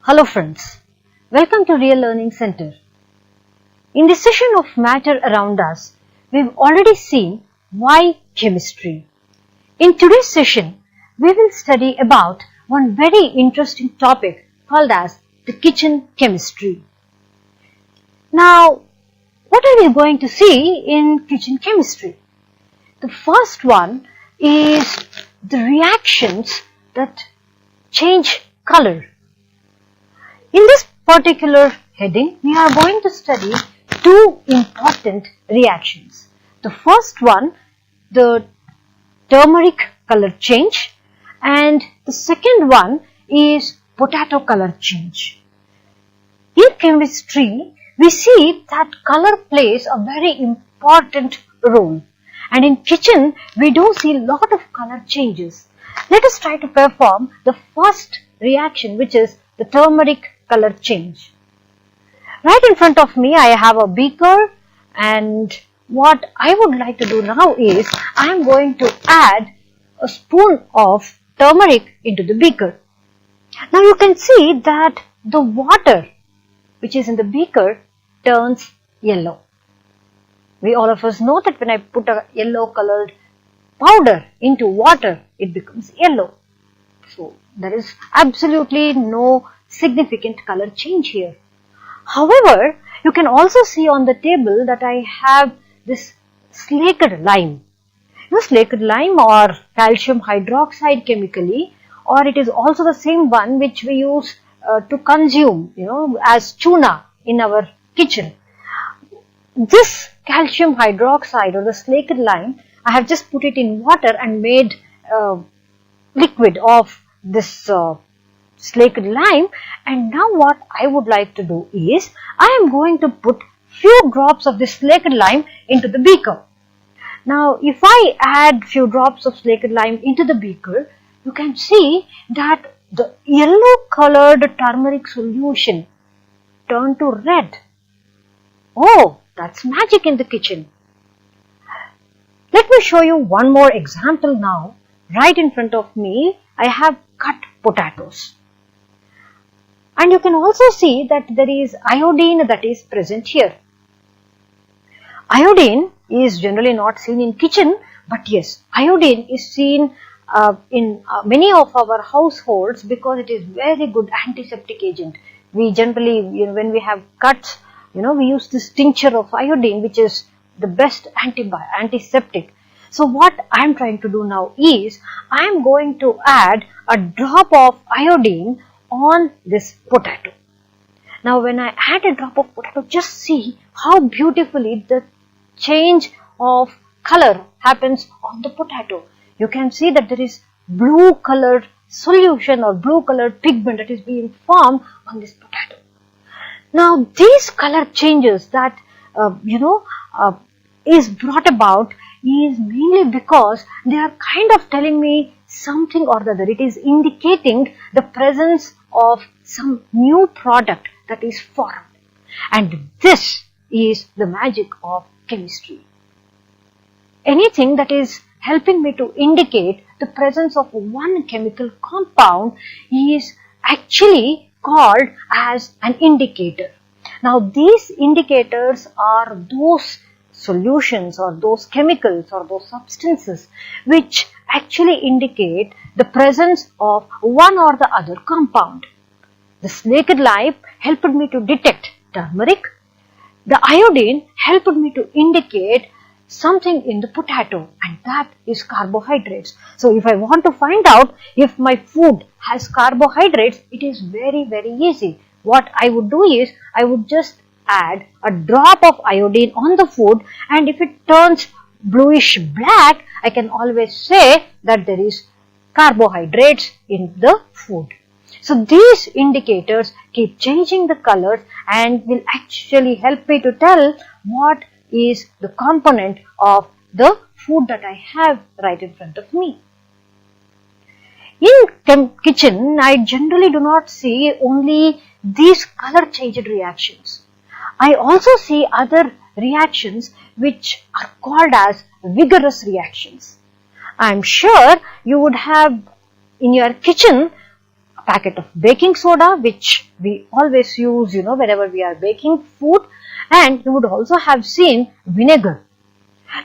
Hello friends, welcome to Real Learning Center. In this session of Matter Around Us, we've already seen why chemistry. In today's session, we will study about one very interesting topic called as the kitchen chemistry. Now, what are we going to see in kitchen chemistry? The first one is the reactions that change color. In this particular heading, we are going to study two important reactions. The first one, the turmeric color change, and the second one is potato color change. In chemistry, we see that color plays a very important role, and in kitchen, we do see a lot of color changes. Let us try to perform the first reaction, which is the turmeric color change. Right in front of me, I have a beaker, and what I would like to do now is I am going to add a spoon of turmeric into the beaker. Now you can see that the water which is in the beaker turns yellow. We all of us know that when I put a yellow colored powder into water, it becomes yellow. So there is absolutely no significant color change here. However, you can also see on the table that I have this slaked lime. Slaked lime or calcium hydroxide chemically, or it is also the same one which we use to consume, as tuna in our kitchen. This calcium hydroxide or the slaked lime, I have just put it in water and made liquid of this slaked lime, and now what I would like to do is I am going to put few drops of this slaked lime into the beaker. Now if I add few drops of slaked lime into the beaker, you can see that the yellow colored turmeric solution turned to red. Oh, that's magic in the kitchen. Let me show you one more example now. Right in front of me, I have cut potatoes. And you can also see that there is iodine that is present here. Iodine is generally not seen in kitchen, but yes, iodine is seen in many of our households because it is very good antiseptic agent. We generally, when we have cuts, we use this tincture of iodine, which is the best antiseptic. So what I am trying to do now is I am going to add a drop of iodine on this potato. Now when I add a drop of potato, just see how beautifully the change of color happens on the potato. You can see that there is blue colored solution or blue colored pigment that is being formed on this potato. Now these color changes that is brought about is mainly because they are kind of telling me something or the other. It is indicating the presence of some new product that is formed. And this is the magic of chemistry. Anything that is helping me to indicate the presence of one chemical compound is actually called as an indicator. Now these indicators are those solutions or those chemicals or those substances which actually indicate the presence of one or the other compound. The slaked lime helped me to detect turmeric. The iodine helped me to indicate something in the potato, and that is carbohydrates. So if I want to find out if my food has carbohydrates, it is very, very easy. What I would do is I would just add a drop of iodine on the food, and if it turns bluish black, I can always say that there is carbohydrates in the food. So these indicators keep changing the colors and will actually help me to tell what is the component of the food that I have right in front of me. In kitchen, I generally do not see only these color changed reactions. I also see other reactions which are called as vigorous reactions. I am sure you would have in your kitchen packet of baking soda, which we always use, whenever we are baking food, and you would also have seen vinegar.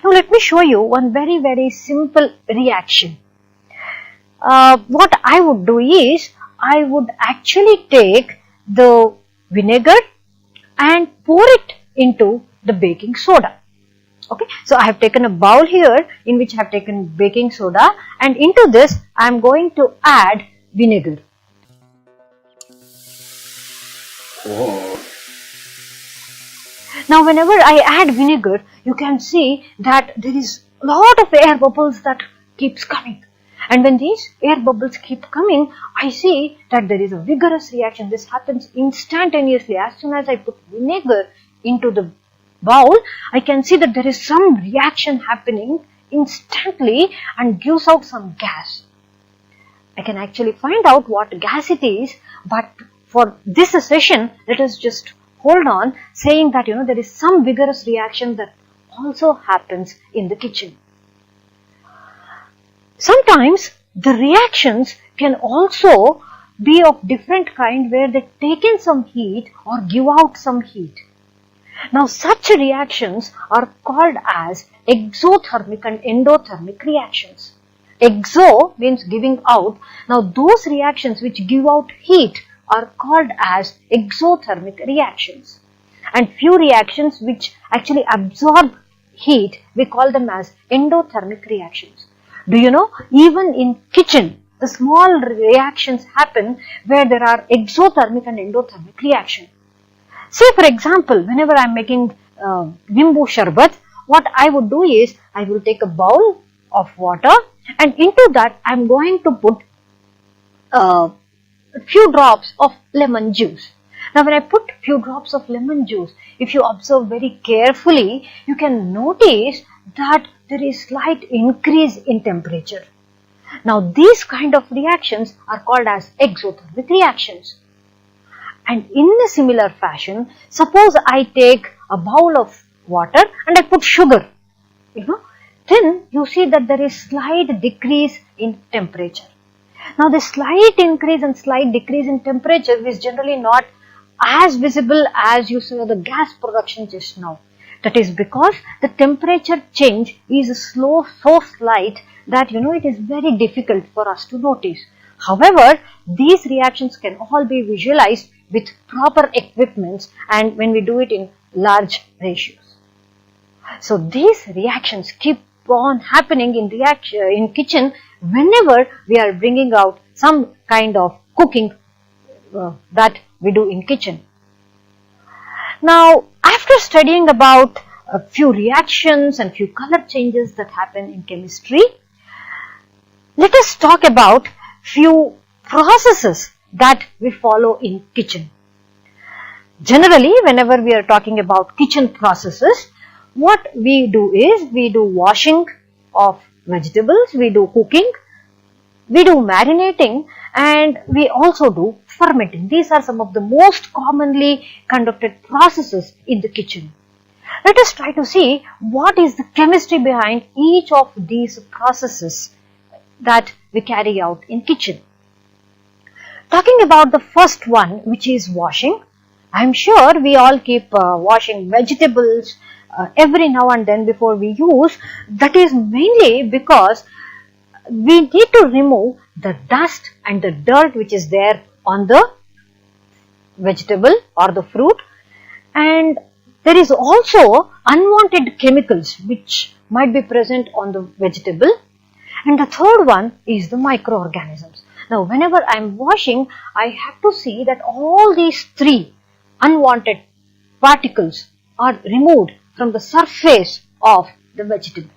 Now let me show you one very simple reaction. What I would do is, I would actually take the vinegar and pour it into the baking soda. Okay, so I have taken a bowl here in which I have taken baking soda, and into this I am going to add vinegar. Oh. Now whenever I add vinegar, you can see that there is a lot of air bubbles that keeps coming. And when these air bubbles keep coming, I see that there is a vigorous reaction. This happens instantaneously. As soon as I put vinegar into the bowl, I can see that there is some reaction happening instantly and gives out some gas. I can actually find out what gas it is, but for this session, let us just hold on, saying that there is some vigorous reaction that also happens in the kitchen. Sometimes the reactions can also be of different kind, where they take in some heat or give out some heat. Now such reactions are called as exothermic and endothermic reactions. Exo means giving out. Now those reactions which give out heat are called as exothermic reactions. And few reactions which actually absorb heat, we call them as endothermic reactions. Do you know, even in kitchen, the small reactions happen where there are exothermic and endothermic reaction. Say for example, whenever I am making Nimbu Sharbat, what I would do is, I will take a bowl of water, and into that I am going to put a few drops of lemon juice. Now when I put few drops of lemon juice, if you observe very carefully, you can notice that there is slight increase in temperature. Now these kind of reactions are called as exothermic reactions. And in a similar fashion, suppose I take a bowl of water and I put sugar, then you see that there is slight decrease in temperature. Now the slight increase and slight decrease in temperature is generally not as visible as you saw the gas production just now. That is because the temperature change is so slight that it is very difficult for us to notice. However, these reactions can all be visualized with proper equipments and when we do it in large ratios. So these reactions keep on happening in kitchen whenever we are bringing out some kind of cooking that we do in kitchen. Now, after studying about a few reactions and few color changes that happen in chemistry, let us talk about few processes that we follow in kitchen. Generally, whenever we are talking about kitchen processes, what we do is, we do washing of vegetables, we do cooking, we do marinating, and we also do fermenting. These are some of the most commonly conducted processes in the kitchen. Let us try to see what is the chemistry behind each of these processes that we carry out in kitchen. Talking about the first one, which is washing, I am sure we all keep washing vegetables every now and then before we use. That is mainly because we need to remove the dust and the dirt which is there on the vegetable or the fruit, and there is also unwanted chemicals which might be present on the vegetable, and the third one is the microorganisms. Now whenever I am washing, I have to see that all these three unwanted particles are removed from the surface of the vegetable.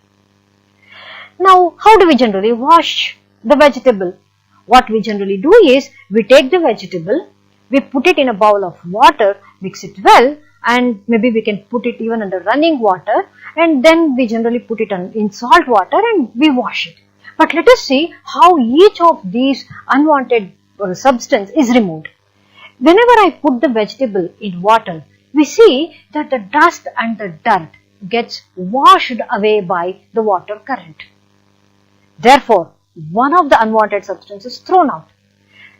Now how do we generally wash the vegetable? What we generally do is, we take the vegetable, we put it in a bowl of water, mix it well, and maybe we can put it even under running water, and then we generally put it in salt water and we wash it. But let us see how each of these unwanted substance is removed. Whenever I put the vegetable in water, we see that the dust and the dirt gets washed away by the water current. Therefore, one of the unwanted substances is thrown out.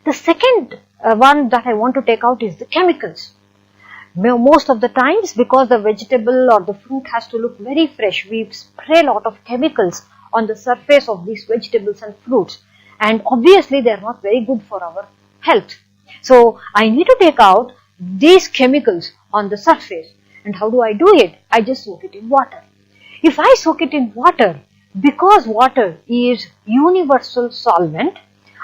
The second one that I want to take out is the chemicals. Most of the times, because the vegetable or the fruit has to look very fresh, we spray a lot of chemicals on the surface of these vegetables and fruits, and obviously they are not very good for our health. So I need to take out these chemicals on the surface. And how do I do it? I just soak it in water. If I soak it in water, because water is universal solvent,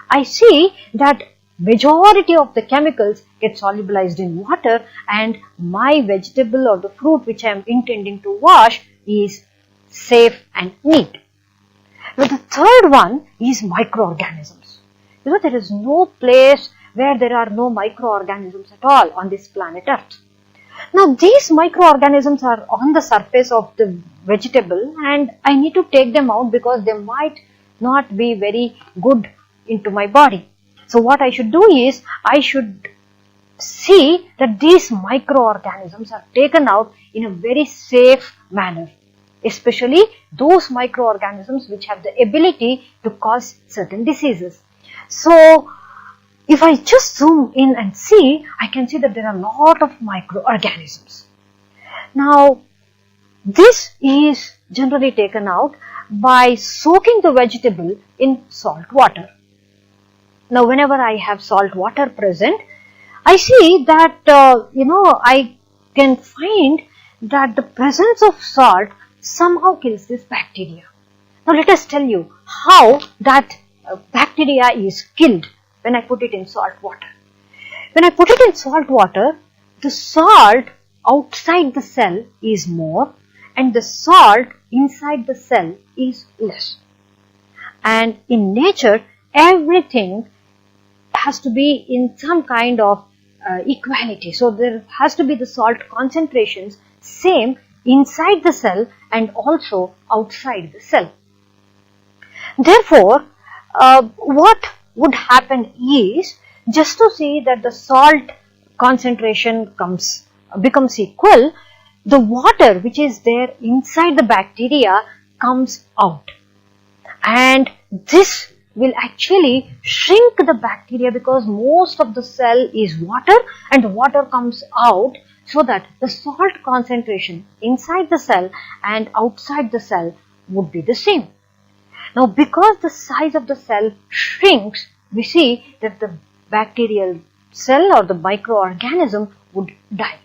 I see that majority of the chemicals get solubilized in water, and my vegetable or the fruit which I am intending to wash is safe and neat. Now the third one is microorganisms. There is no place where there are no microorganisms at all on this planet Earth. Now these microorganisms are on the surface of the vegetable, and I need to take them out because they might not be very good into my body. So what I should do is, I should see that these microorganisms are taken out in a very safe manner, especially those microorganisms which have the ability to cause certain diseases. So if I just zoom in and see, I can see that there are a lot of microorganisms. Now this is generally taken out by soaking the vegetable in salt water. Now whenever I have salt water present, I see that I can find that the presence of salt somehow kills this bacteria. Now let us tell you how that bacteria is killed when I put it in salt water. When I put it in salt water, the salt outside the cell is more and the salt inside the cell is less. And in nature, everything has to be in some kind of equality. So there has to be the salt concentrations same inside the cell and also outside the cell. Therefore, what would happen is, just to see that the salt concentration becomes equal, the water which is there inside the bacteria comes out, and this will actually shrink the bacteria because most of the cell is water and the water comes out, so that the salt concentration inside the cell and outside the cell would be the same. Now because the size of the cell shrinks, we see that the bacterial cell or the microorganism would die.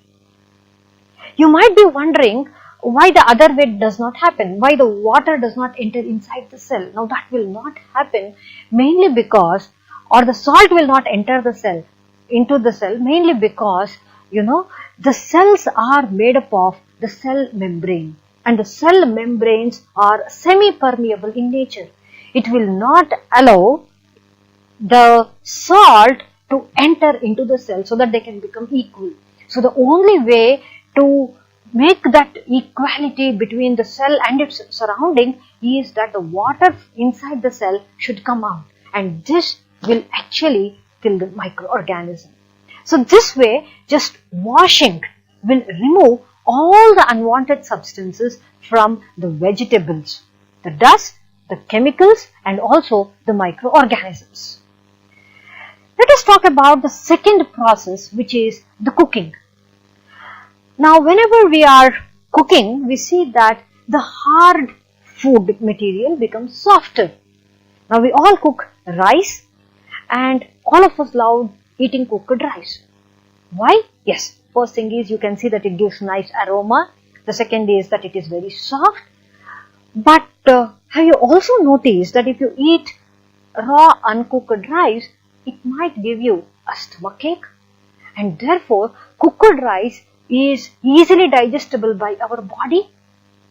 You might be wondering why the other way does not happen, why the water does not enter inside the cell. Now that will not happen mainly because, or the salt will not enter the cell, into the cell, mainly because, the cells are made up of the cell membrane, and the cell membranes are semi-permeable in nature. It will not allow the salt to enter into the cell so that they can become equal. So the only way to make that equality between the cell and its surrounding is that the water inside the cell should come out, and this will actually kill the microorganism. So this way, just washing will remove all the unwanted substances from the vegetables, the dust, the chemicals, and also the microorganisms. Let us talk about the second process, which is the cooking. Now whenever we are cooking, we see that the hard food material becomes softer. Now we all cook rice, and all of us love eating cooked rice. Why? Yes, first thing is, you can see that it gives nice aroma. The second is that it is very soft. But have you also noticed that if you eat raw uncooked rice, it might give you a stomachache? And therefore cooked rice is easily digestible by our body?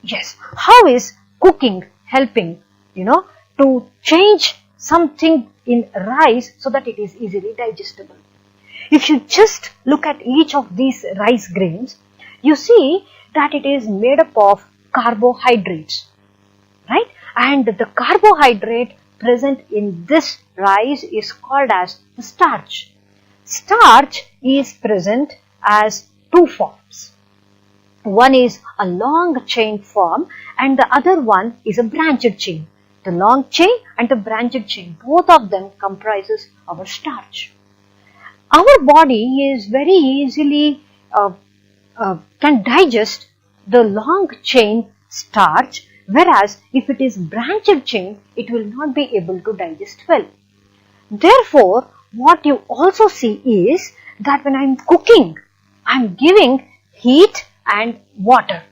Yes. How is cooking helping, to change something in rice so that it is easily digestible? If you just look at each of these rice grains, you see that it is made up of carbohydrates, right? And the carbohydrate present in this rice is called as the starch. Starch is present as two forms. One is a long chain form and the other one is a branched chain. The long chain and the branched chain, both of them comprises our starch. Our body is very easily can digest the long chain starch, whereas if it is branched chain, it will not be able to digest well. Therefore, what you also see is that when I am cooking, I am giving heat and water.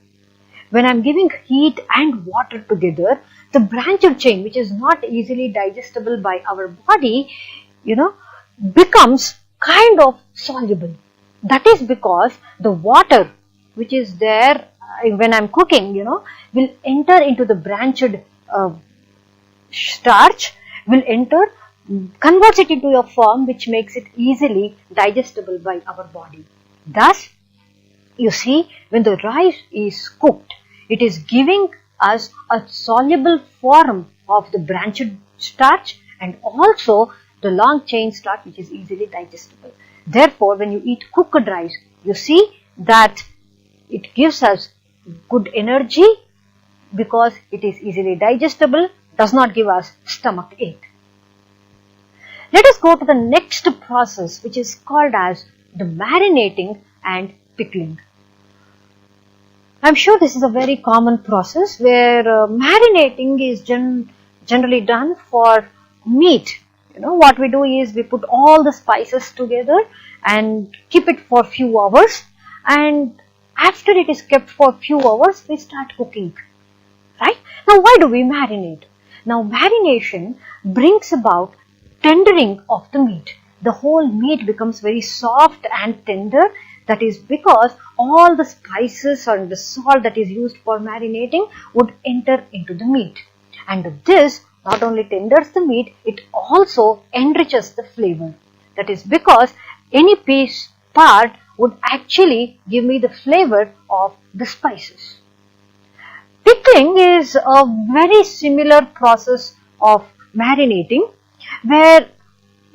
When I am giving heat and water together, the branched chain, which is not easily digestible by our body, becomes kind of soluble. That is because the water which is there when I am cooking, will enter into the branched starch, will enter, converts it into a form which makes it easily digestible by our body. Thus, you see, when the rice is cooked, it is giving us a soluble form of the branched starch and also the long chain starch, which is easily digestible. Therefore, when you eat cooked rice, you see that it gives us good energy because it is easily digestible, does not give us stomach ache. Let us go to the next process, which is called as the marinating and pickling. I am sure this is a very common process where marinating is generally done for meat. What we do is we put all the spices together and keep it for few hours, and after it is kept for few hours, we start cooking. Right? Now, why do we marinate? Now, marination brings about tendering of the meat. The whole meat becomes very soft and tender. That is because all the spices and the salt that is used for marinating would enter into the meat. And this not only tenders the meat, it also enriches the flavor. That is because any part would actually give me the flavor of the spices. Pickling is a very similar process of marinating where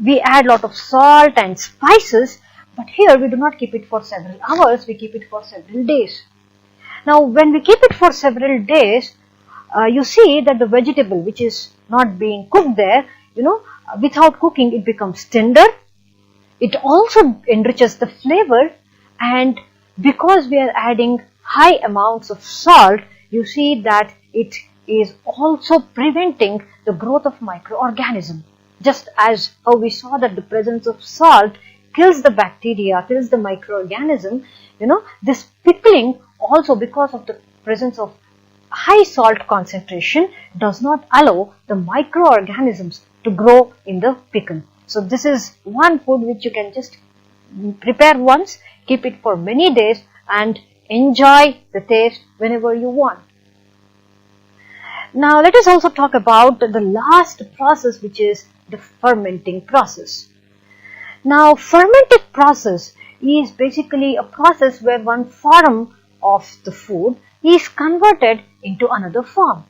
we add a lot of salt and spices, but here we do not keep it for several hours, we keep it for several days. Now, when we keep it for several days, you see that the vegetable which is not being cooked there, without cooking it becomes tender. It also enriches the flavor, and because we are adding high amounts of salt, you see that it is also preventing the growth of microorganisms. Just as how we saw that the presence of salt kills the bacteria, kills the microorganism, this pickling also, because of the presence of high salt concentration, does not allow the microorganisms to grow in the pickle. So this is one food which you can just prepare once, keep it for many days and enjoy the taste whenever you want. Now let us also talk about the last process, which is the fermenting process. Now, fermenting process is basically a process where one form of the food is converted into another form.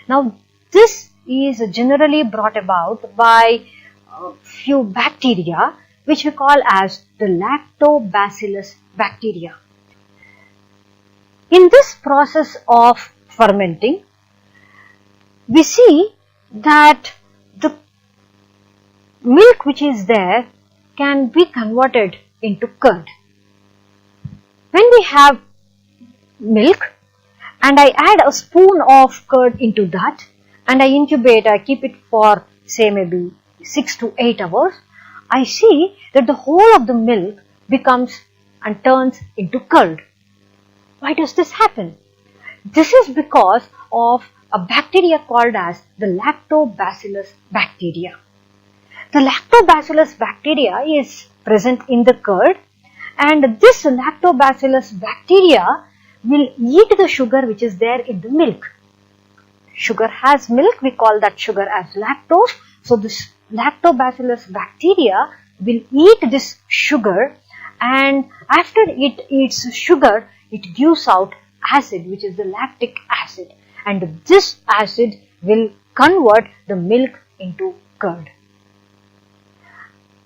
Now, this is generally brought about by a few bacteria which we call as the lactobacillus bacteria. In this process of fermenting, we see that the milk which is there can be converted into curd. When we have milk and I add a spoon of curd into that and I incubate, I keep it for say maybe 6 to 8 hours, I see that the whole of the milk becomes and turns into curd. Why does this happen? This is because of a bacteria called as the lactobacillus bacteria. The lactobacillus bacteria is present in the curd, and this lactobacillus bacteria will eat the sugar which is there in the milk. Sugar has milk, we call that sugar as lactose. So this lactobacillus bacteria will eat this sugar, and after it eats sugar, it gives out acid, which is the lactic acid, and this acid will convert the milk into curd.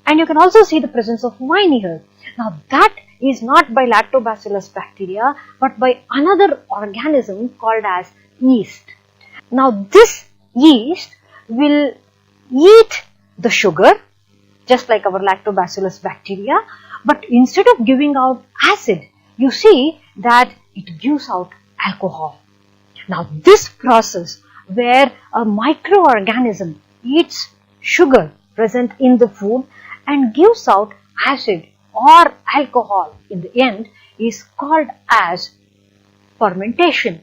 And you can also see the presence of wine here. Now that is not by lactobacillus bacteria, but by another organism called as yeast. Now this yeast will eat the sugar, just like our lactobacillus bacteria, but instead of giving out acid, you see that it gives out alcohol. Now this process where a microorganism eats sugar present in the food and gives out acid or alcohol in the end is called as fermentation.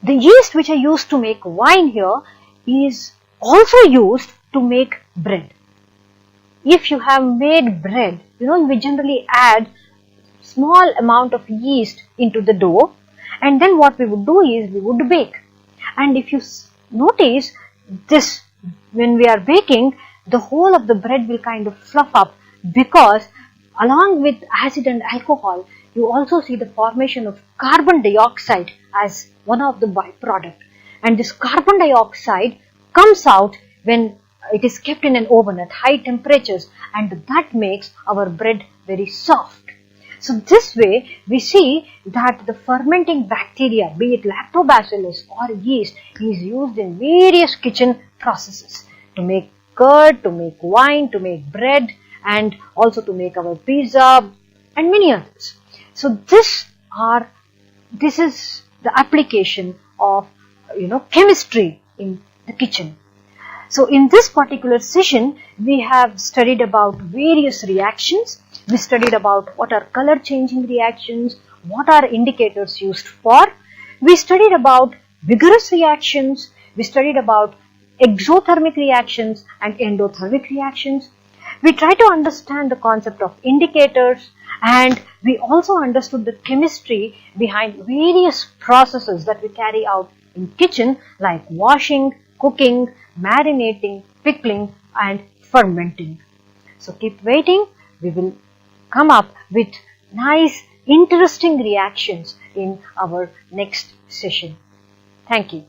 The yeast which I used to make wine here is also used to make bread. If you have made bread, we generally add small amount of yeast into the dough, and then what we would do is we would bake. And if you notice this, when we are baking, the whole of the bread will kind of fluff up, because along with acid and alcohol, you also see the formation of carbon dioxide as one of the byproduct. And this carbon dioxide comes out when it is kept in an oven at high temperatures, and that makes our bread very soft. So this way we see that the fermenting bacteria, be it lactobacillus or yeast, is used in various kitchen processes to make curd, to make wine, to make bread, and also to make our pizza and many others. So this is the application of chemistry in the kitchen. So in this particular session, we have studied about various reactions. We studied about what are color changing reactions, what are indicators used for. We studied about vigorous reactions. We studied about exothermic reactions and endothermic reactions. We tried to understand the concept of indicators, and we also understood the chemistry behind various processes that we carry out in kitchen, like washing, cooking, marinating, pickling, and fermenting. So keep waiting. We will come up with nice, interesting reactions in our next session. Thank you.